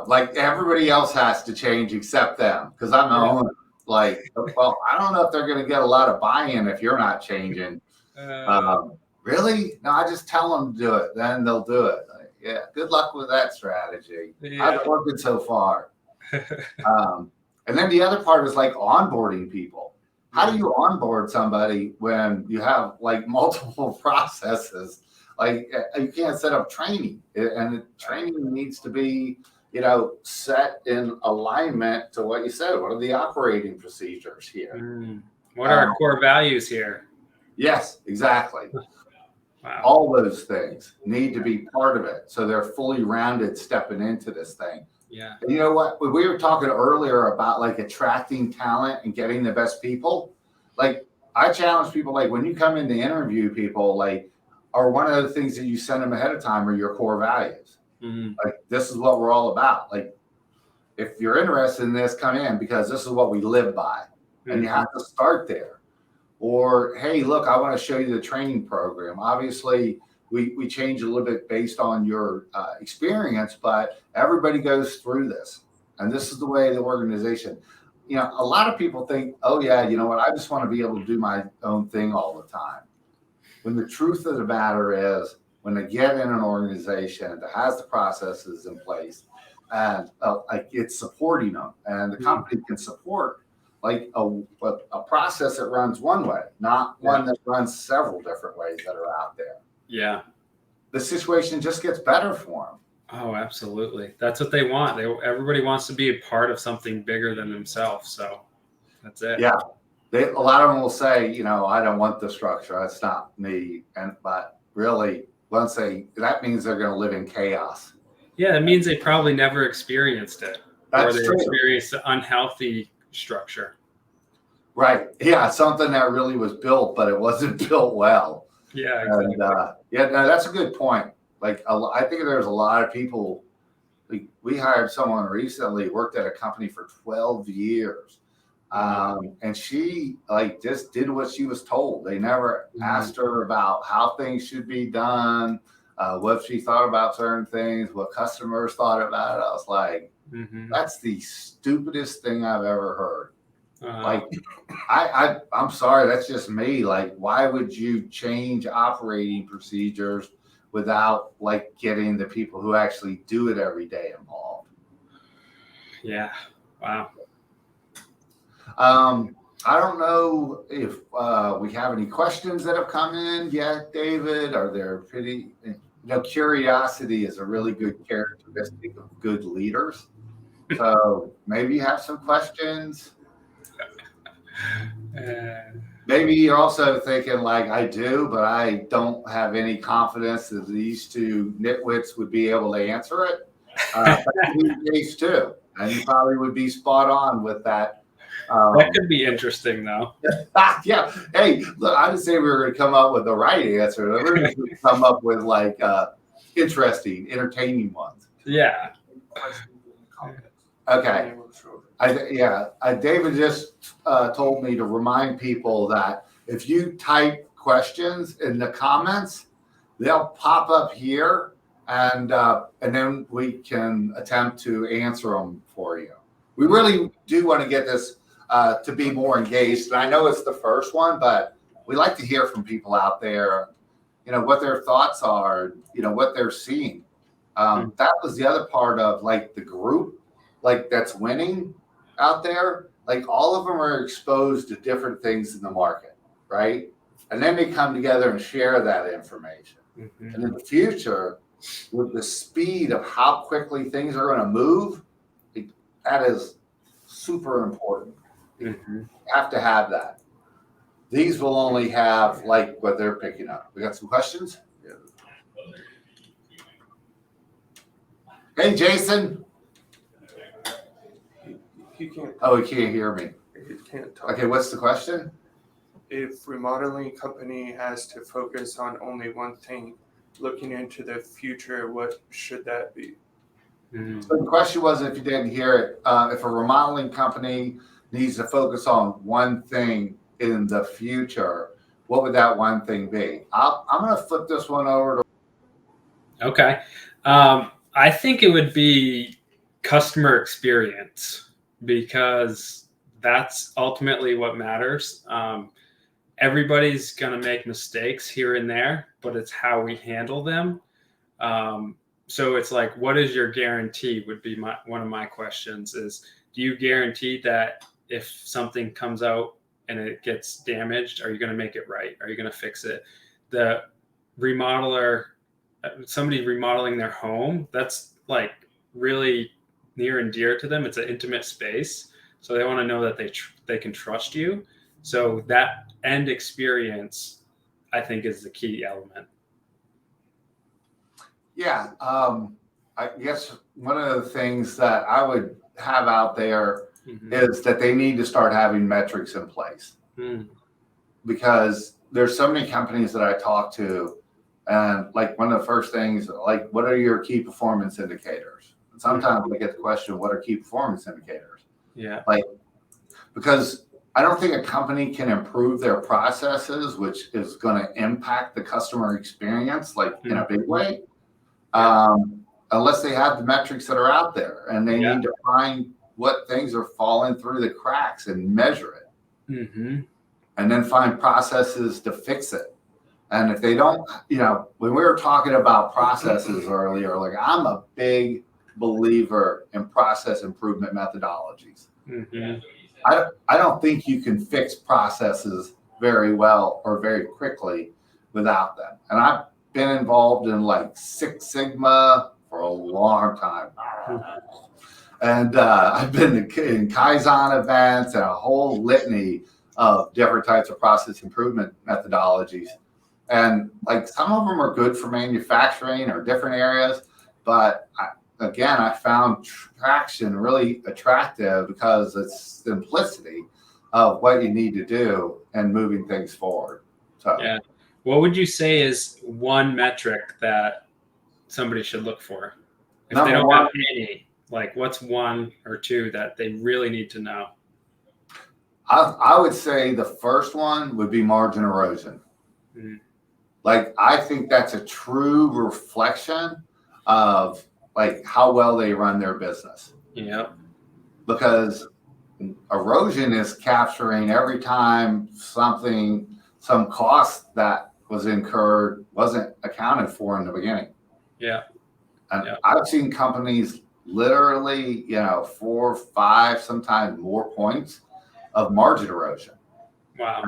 Like everybody else has to change except them, because I'm the owner. Like, well, I don't know if they're going to get a lot of buy-in if you're not changing. Really? No, I just tell them to do it, then they'll do it. Like, yeah, good luck with that strategy. How's it working so far? And then the other part is like onboarding people. How do you onboard somebody when you have like multiple processes? Like you can't set up training, and the training needs to be, set in alignment to what you said. What are the operating procedures here? What are our core values here? Yes, exactly. Wow. All those things need to be part of it, so they're fully rounded stepping into this thing. Yeah. And you know what? When we were talking earlier about like attracting talent and getting the best people, like I challenge people, like when you come in to interview people, like, are one of the things that you send them ahead of time are your core values. Like, this is what we're all about. Like, if you're interested in this, come in because this is what we live by. And you have to start there. Or, hey, look, I want to show you the training program. Obviously, we change a little bit based on your experience, but everybody goes through this. And this is the way the organization, a lot of people think, oh, yeah, you know what? I just want to be able to do my own thing all the time. When the truth of the matter is, when they get in an organization that has the processes in place and like it's supporting them, and the company can support like a process that runs one way, not one that runs several different ways that are out there. Yeah. The situation just gets better for them. Oh, absolutely. That's what they want. Everybody wants to be a part of something bigger than themselves. So that's it. Yeah. A lot of them will say, I don't want the structure. That's not me. But really, that means they're going to live in chaos. Yeah. It means they probably never experienced it. That's or they true. Experienced an unhealthy structure. Right. Yeah. Something that really was built, but it wasn't built well. Yeah. Exactly. And, that's a good point. Like, I think there's a lot of people. We hired someone recently, worked at a company for 12 years. And she like just did what she was told. They never asked her about how things should be done, what she thought about certain things, what customers thought about it. I was like, that's the stupidest thing I've ever heard. Like, I'm sorry, that's just me. Like, why would you change operating procedures without like getting the people who actually do it every day involved? Yeah. Wow. I don't know if we have any questions that have come in yet, David. Are there pretty, curiosity is a really good characteristic of good leaders. So maybe you have some questions. Maybe you're also thinking like I do, but I don't have any confidence that these two nitwits would be able to answer it. That could be the case too. And you probably would be spot on with that. That could be interesting, though. Yeah. Hey, look, I didn't say we were going to come up with the right answer. We're going to come up with like interesting, entertaining ones. Yeah. Okay. David just told me to remind people that if you type questions in the comments, they'll pop up here, and then we can attempt to answer them for you. We really do want to get this to be more engaged. And I know it's the first one, but we like to hear from people out there, what their thoughts are, what they're seeing. That was the other part of like the group, like that's winning out there. Like all of them are exposed to different things in the market, right? And then they come together and share that information. And in the future, with the speed of how quickly things are going to move, that is super important. You have to have that. These will only have like what they're picking up. We got some questions? Yeah. Hey, Jason. He can't. Oh, he can't hear me. He can't talk. Okay, what's the question? If remodeling company has to focus on only one thing, looking into the future, what should that be? So the question was, if you didn't hear it, if a remodeling company needs to focus on one thing in the future, what would that one thing be? I'm going to flip this one over to. Okay. I think it would be customer experience, because that's ultimately what matters. Everybody's going to make mistakes here and there, but it's how we handle them. So it's like, what is your guarantee would be one of my questions is, do you guarantee that if something comes out and it gets damaged, are you going to make it right? Are you going to fix it? The remodeler, somebody remodeling their home, that's like really near and dear to them. It's an intimate space. So they want to know that they can trust you. So that end experience, I think, is the key element. Yeah. I guess one of the things that I would have out there is that they need to start having metrics in place. Because there's so many companies that I talk to, and like one of the first things, like, what are your key performance indicators? And sometimes I get the question, what are key performance indicators? Yeah. Like, because I don't think a company can improve their processes, which is going to impact the customer experience, like in a big way, unless they have the metrics that are out there, and they need to find what things are falling through the cracks and measure it, and then find processes to fix it. And if they don't, when we were talking about processes earlier, like I'm a big believer in process improvement methodologies. I don't think you can fix processes very well or very quickly without them. And I've been involved in like Six Sigma for a long time. And I've been in Kaizen events and a whole litany of different types of process improvement methodologies. And like some of them are good for manufacturing or different areas, but I found traction really attractive because it's simplicity of what you need to do and moving things forward. So yeah, what would you say is one metric that somebody should look for if they don't have any? Like, what's one or two that they really need to know? I would say the first one would be margin erosion. Mm. Like, I think that's a true reflection of like how well they run their business. Yeah. Because erosion is capturing every time some cost that was incurred wasn't accounted for in the beginning. Yeah. And Yeah. I've seen companies literally, 4, 5, sometimes more points of margin erosion. Wow.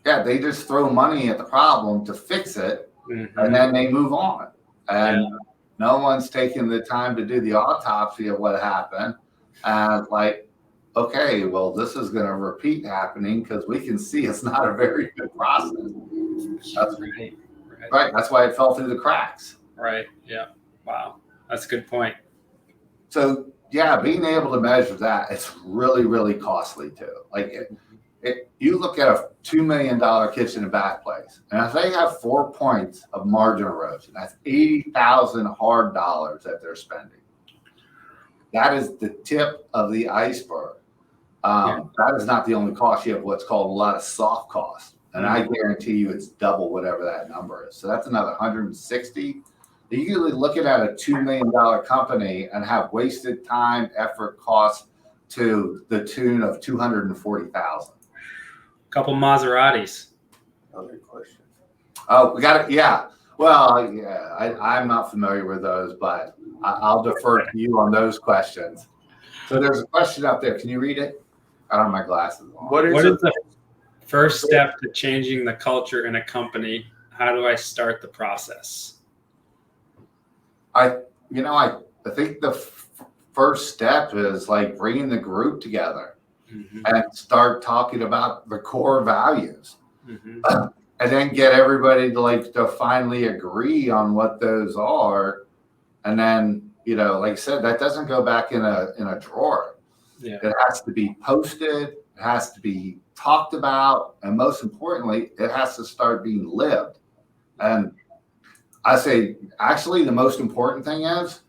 Yeah, they just throw money at the problem to fix it, and then they move on. And no one's taking the time to do the autopsy of what happened. And like, okay, well, this is going to repeat happening because we can see it's not a very good process. That's right. That's why it fell through the cracks. Right. Yeah. Wow. That's a good point. So yeah, being able to measure that, it's really, really costly too. Like you look at a $2 million kitchen and bath place, and if they have 4 points of margin erosion, that's $80,000 hard dollars that they're spending. That is the tip of the iceberg. That is not the only cost. You have what's called a lot of soft costs, and I guarantee you it's double whatever that number is. So that's another 160. You're usually looking at a $2 million company and have wasted time, effort, costs to the tune of $240,000. Couple Maseratis. Other questions? Oh, we got it. Yeah. Well, yeah, I'm not familiar with those, but I'll defer to you on those questions. So there's a question up there. Can you read it? I don't have my glasses on. What is the first step to changing the culture in a company? How do I start the process? I think the first step is like bringing the group together and start talking about the core values, and then get everybody to finally agree on what those are. And then, like I said, that doesn't go back in a drawer. Yeah. It has to be posted. It has to be talked about. And most importantly, it has to start being lived. And I say, actually, the most important thing is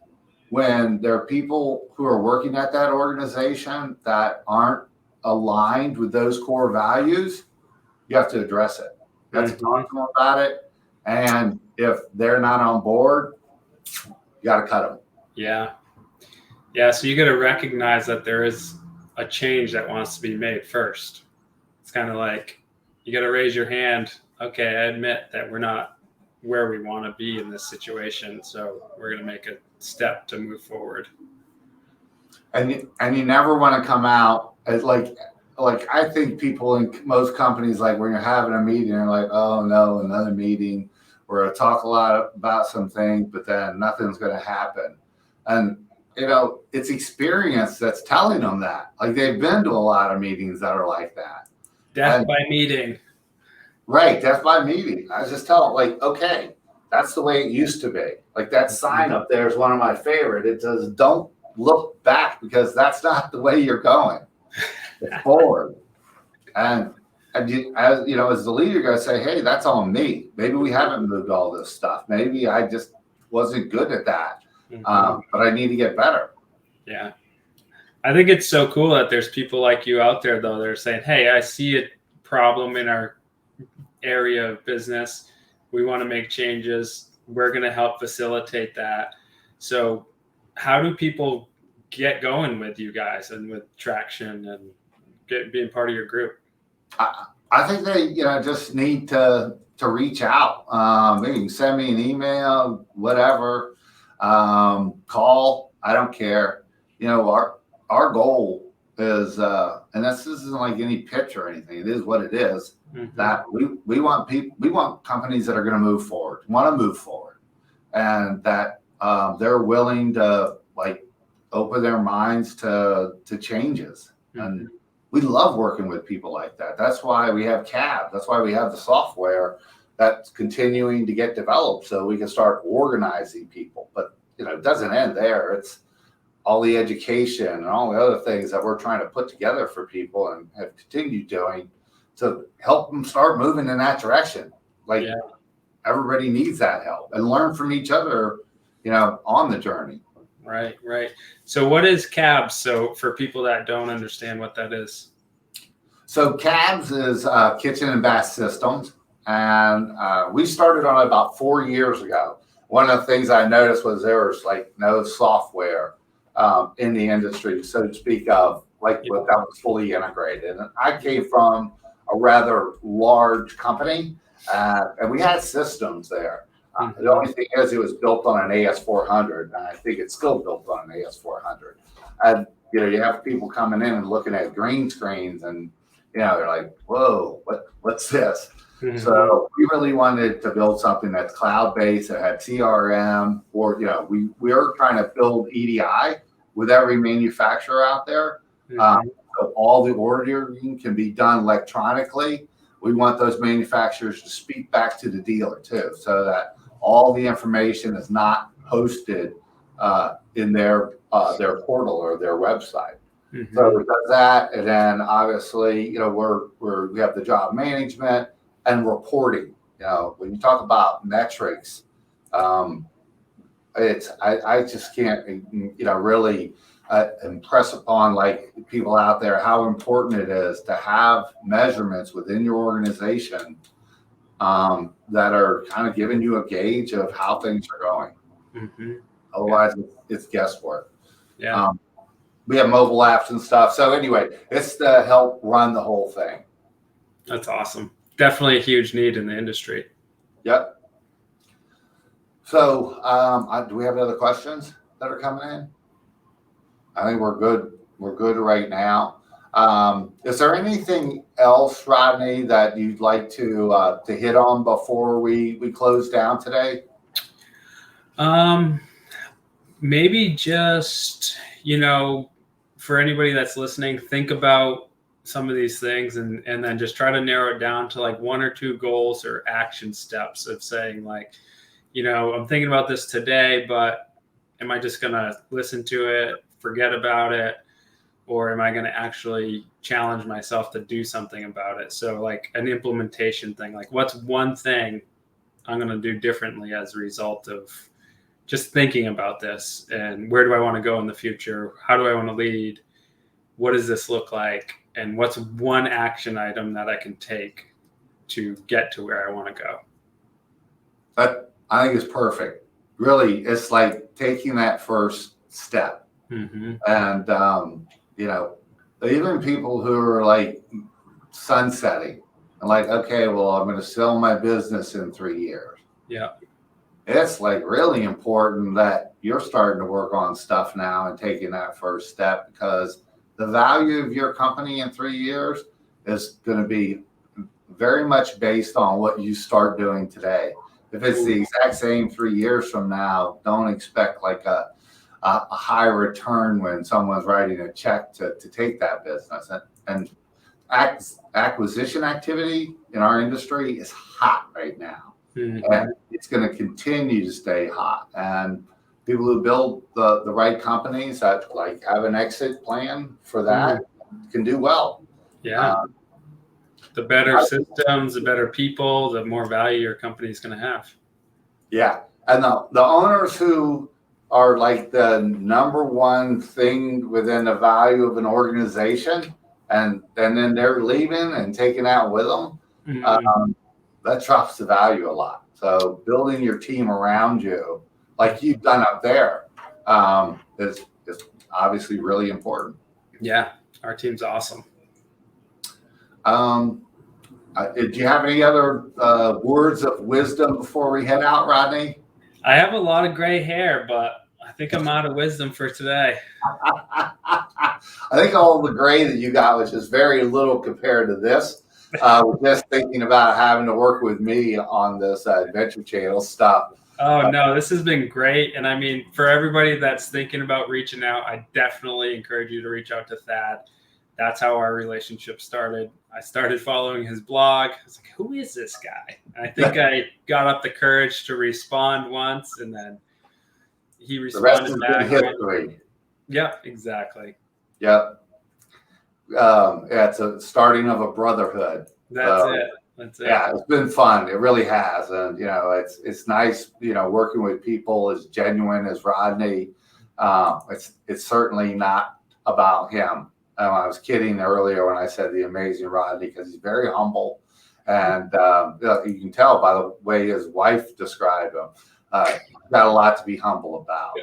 when there are people who are working at that organization that aren't aligned with those core values, you have to address it. You have to talk to them about it. And if they're not on board, you got to cut them. Yeah. Yeah. So you got to recognize that there is a change that wants to be made first. It's kind of like you got to raise your hand. Okay, I admit that we're not where we want to be in this situation, so we're going to make a step to move forward. And you never want to come out as like I think people in most companies, like when you're having a meeting, you're like, oh no, another meeting. We're going to talk a lot about some things, but then nothing's going to happen. And it's experience that's telling them that. Like they've been to a lot of meetings that are like that. Death by meeting. Right, death by meeting. I just tell them, like, okay, that's the way it used to be. Like that sign up there is one of my favorite. It says, "Don't look back," because that's not the way you're going. It's forward. And you, as the leader, you got to say, hey, that's on me. Maybe we haven't moved all this stuff. Maybe I just wasn't good at that. But I need to get better. Yeah. I think it's so cool that there's people like you out there, though. They're saying, hey, I see a problem in our area of business. We want to make changes. We're going to help facilitate that. So how do people get going with you guys and with Traction and being part of your group? I think they just need to reach out. Maybe you can send me an email, whatever, call. I don't care. Our goal is, and this isn't like any pitch or anything. It is what it is. That we want companies that are going to move forward, and that they're willing to open their minds to changes. And we love working with people like that. That's why we have CAB. That's why we have the software that's continuing to get developed so we can start organizing people. But it doesn't end there. It's all the education and all the other things that we're trying to put together for people and have continued doing to help them start moving in that direction. Everybody needs that help and learn from each other, on the journey. Right. So what is CAB? So for people that don't understand what that is. So CABS is Kitchen and Bath Systems, and we started on it about 4 years ago. One of the things I noticed was there was like no software in the industry, so to speak, of like what that was fully integrated. And I came from a rather large company, and we had systems there. The only thing is, it was built on an AS400, and I think it's still built on an AS400. And you have people coming in and looking at green screens, and they're like, "Whoa, what's this?" So we really wanted to build something that's cloud-based, that had CRM, or we are trying to build EDI with every manufacturer out there. So all the ordering can be done electronically. We want those manufacturers to speak back to the dealer too, so that all the information is not posted in their portal or their website. So it does that, and then obviously, we have the job management and reporting. When you talk about metrics, I just can't really impress upon like people out there how important it is to have measurements within your organization that are kind of giving you a gauge of how things are going. Otherwise, it's guesswork. Yeah. We have mobile apps and stuff. So anyway, it's to help run the whole thing. That's awesome. Definitely a huge need in the industry. Yep. So do we have other questions that are coming in? I think we're good. We're good right now. Is there anything else, Rodney, that you'd like to hit on before we close down today? Maybe just, for anybody that's listening, think about some of these things and then just try to narrow it down to like 1 or 2 goals or action steps of saying like, I'm thinking about this today, but am I just going to listen to it, forget about it? Or am I going to actually challenge myself to do something about it? So like an implementation thing, like what's one thing I'm going to do differently as a result of just thinking about this, and where do I want to go in the future? How do I want to lead? What does this look like? And what's one action item that I can take to get to where I want to go? I think it's perfect. Really, it's like taking that first step. And, even people who are like sunsetting and like, okay, well, I'm going to sell my business in 3 years. Yeah. It's like really important that you're starting to work on stuff now and taking that first step, because the value of your company in 3 years is going to be very much based on what you start doing today. If it's the exact same 3 years from now, don't expect like a high return when someone's writing a check to take that business. And acquisition activity in our industry is hot right now. And it's going to continue to stay hot. And people who build the right companies that like have an exit plan for that can do well. Yeah. The better systems, the better people, the more value your company is going to have. Yeah. And the owners who are like the number one thing within the value of an organization, and then they're leaving and taking out with them, that drops the value a lot. So building your team around you, like you've done up there, is obviously really important. Yeah, our team's awesome. Do you have any other words of wisdom before we head out, Rodney? I have a lot of gray hair, but I think I'm out of wisdom for today. I think all the gray that you got was just very little compared to this. Just thinking about having to work with me on this Adventure Channel stuff. Oh, no, this has been great. And I mean, for everybody that's thinking about reaching out, I definitely encourage you to reach out to Thad. That's how our relationship started. I started following his blog. I was like, who is this guy? And I think I got up the courage to respond once, and then he responded back. History. Yep, exactly. Yep. It's a starting of a brotherhood. That's it. Yeah, it's been fun. It really has. And, it's nice, working with people as genuine as Rodney. It's certainly not about him. I was kidding earlier when I said the amazing Rodney, because he's very humble. And you can tell by the way his wife described him. Got a lot to be humble about.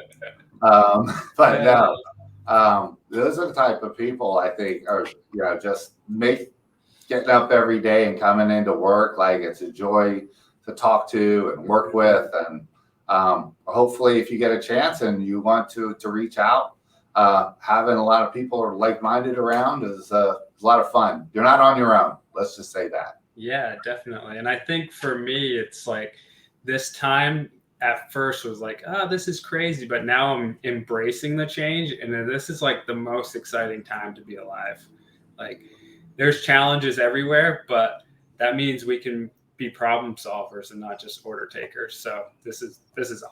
But no, those are the type of people I think are, just getting up every day and coming into work like it's a joy to talk to and work with. And hopefully if you get a chance and you want to reach out, having a lot of people are like-minded around is a lot of fun. You're not on your own. Let's just say that. Yeah, definitely. And I think for me, it's like this time at first was like, oh, this is crazy. But now I'm embracing the change. And then this is like the most exciting time to be alive. Like there's challenges everywhere, but that means we can be problem solvers and not just order takers. So this is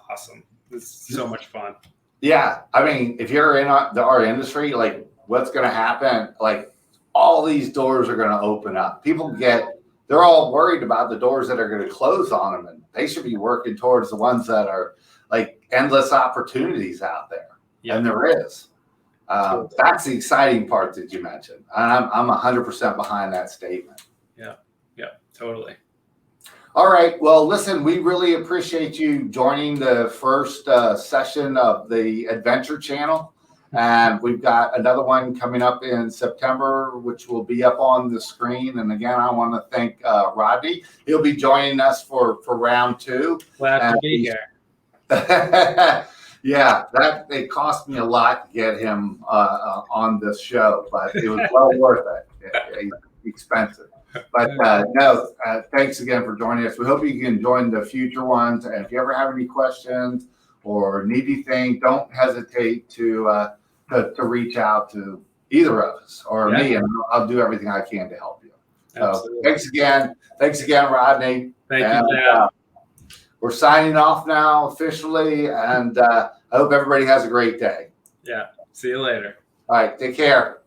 awesome. This is so much fun. Yeah. I mean, if you're in our industry, like what's going to happen, like all these doors are going to open up. They're all worried about the doors that are going to close on them, and they should be working towards the ones that are like endless opportunities out there. Yep. And there is. That's the exciting part that you mentioned. And I'm 100% behind that statement. Yeah, totally. All right. Well, listen, we really appreciate you joining the first session of the Adventure Channel. And we've got another one coming up in September, which will be up on the screen. And again, I want to thank Rodney. He'll be joining us for round 2. Glad to be here. Yeah, it cost me a lot to get him on this show, but it was well worth it. Expensive. But thanks again for joining us. We hope you can join the future ones. And if you ever have any questions or need anything, don't hesitate to reach out to either of us or me, and I'll do everything I can to help you. So thanks again, Rodney. Thank you, Dad. We're signing off now officially, and I hope everybody has a great day. Yeah. See you later. All right. Take care.